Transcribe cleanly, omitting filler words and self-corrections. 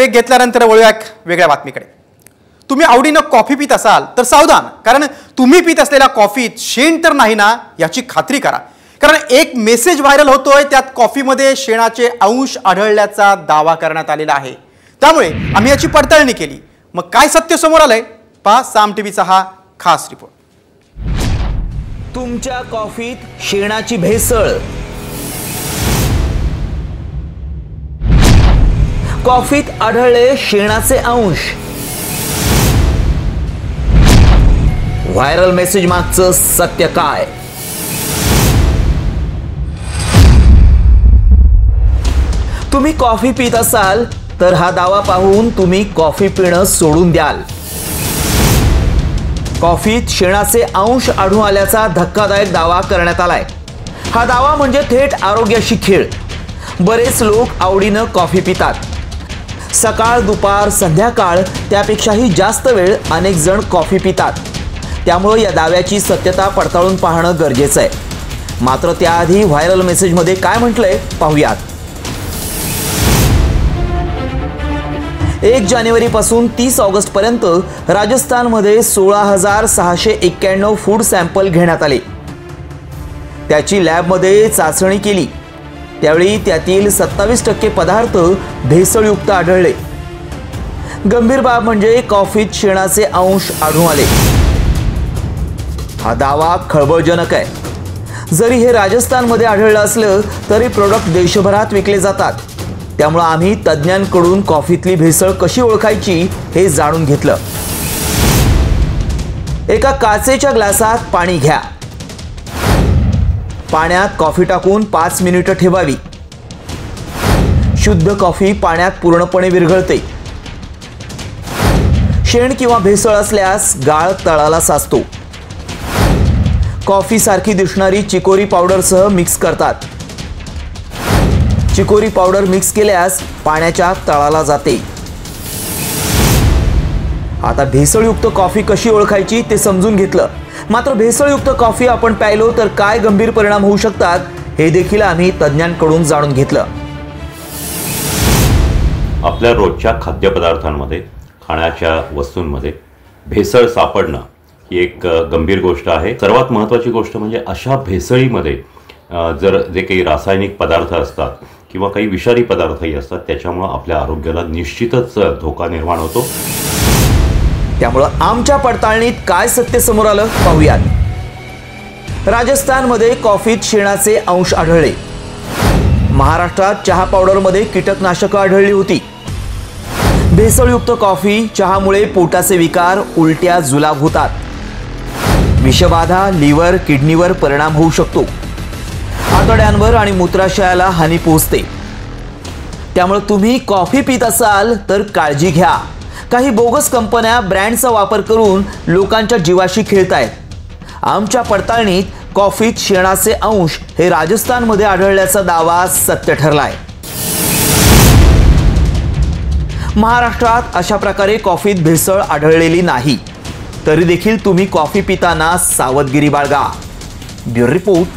Break घेतल्यानंतर वळूया एक वेगळ्या बातमीकडे। तुम्ही आवडीनं कॉफी पित असाल तर सावधान, कारण तुम्ही पित असलेल्या कॉफीत शेण तर नाही ना याची खात्री करा, कारण एक मेसेज व्हायरल होतोय, त्यात कॉफीमध्ये शेणाचे अंश आढळल्याचा दावा करण्यात आलेला आहे। त्यामुळे आम्ही याची पडताळणी केली। मग काय सत्य समोर आलंय पहा साम टीव्हीचा हा खास रिपोर्ट। तुमच्या कॉफीत शेणाची भेसळ, कॉफीत आढळले शेणाचे अंश, व्हायरल मेसेज मागचं सत्य काय? तुम्ही कॉफी पित असाल तर हा दावा पाहून तुम्ही कॉफी पिणं सोडून द्याल। कॉफीत शेणाचे अंश आढळून आल्याचा धक्कादायक दावा करण्यात आलाय। हा दावा म्हणजे थेट आरोग्याशी खेळ। बरेच लोक आवडीनं कॉफी पितात, सकाळ दुपार संध्याकाळ त्यापेक्षाही जास्त वेळ अनेक जण कॉफी पितात। त्यामुळे या दाव्याची सत्यता पडताळून पाहणं गरजेचं आहे। मात्र त्याआधी व्हायरल मेसेजमध्ये काय म्हटलंय पाहूयात। 1 जानेवारीपासून 30 ऑगस्टपर्यंत राजस्थानमध्ये 16,691 फूड सॅम्पल घेण्यात आले। त्याची लॅबमध्ये चाचणी केली, त्यावेळी त्यातील 27% पदार्थ भेसळयुक्त आढळले। गंभीर बाब म्हणजे कॉफीत शेणाचे अंश आढळून आले। हा दावा खळबळजनक आहे। जरी हे राजस्थानमध्ये आढळलं असलं तरी प्रोडक्ट देशभरात विकले जातात। त्यामुळे आम्ही तज्ञांकडून कॉफीतली भेसळ कशी ओळखायची हे जाणून घेतलं। एका काचेच्या ग्लासात पाणी घ्या, पाण्यात कॉफी टाकून 5 मिनिटं ठेवावी। शुद्ध कॉफी पाण्यात पूर्णपणे विरघळते। शेण किंवा भेसळ असल्यास गाळ तळाला साचतो। कॉफी सारखी दिसणारी चिकोरी पावडरसह मिक्स करतात। चिकोरी पावडर मिक्स केल्यास पाण्याच्या तळाला जाते। आता भेसळयुक्त कॉफी कशी ओळखायची ते समजून घेतलं। मात्र भेसळयुक्त कॉफी आपण प्यायलो तर काय गंभीर परिणाम होऊ शकतात हे देखील आम्ही तज्ञांकडून जाणून घेतलं। आपल्या रोजच्या खाद्यपदार्थांमध्ये, खाण्याच्या वस्तूंमध्ये भेसळ सापडणं ही एक गंभीर गोष्ट आहे। सर्वात महत्त्वाची गोष्ट म्हणजे अशा भेसळीमध्ये जर जे काही रासायनिक पदार्थ असतात किंवा काही विषारी पदार्थही असतात, त्याच्यामुळे आपल्या आरोग्याला निश्चितच धोका निर्माण होतो। त्यामुळे आमच्या पडताळणीत काय सत्य समोर आलं पाहूयात। राजस्थानमध्ये कॉफीत शेणाचे अंश आढळले। महाराष्ट्रात चहा पावडरमध्ये कीटकनाशकं आढळली होती। भेसळयुक्त कॉफी चहामुळे पोटाचे विकार, उलट्या, जुलाब होतात। विषबाधा लिव्हर, किडनीवर परिणाम होऊ शकतो। आतड्यांवर आणि मूत्राशयाला हानी पोहोचते। त्यामुळे तुम्ही कॉफी पित असाल तर काळजी घ्या। काही बोगस कंपन्या ब्रँडचा वापर करून लोकांच्या जीवाशी खेळतायत। आमच्या पडताळणीत कॉफीत शेणाचे अंश हे राजस्थानमध्ये आढळल्याचा दावा सत्य ठरलाय। महाराष्ट्रात अशा प्रकारे कॉफीत भेसळ आढळलेली नाही, तरी देखील तुम्ही कॉफी पिताना सावधगिरी बाळगा। Bureau report,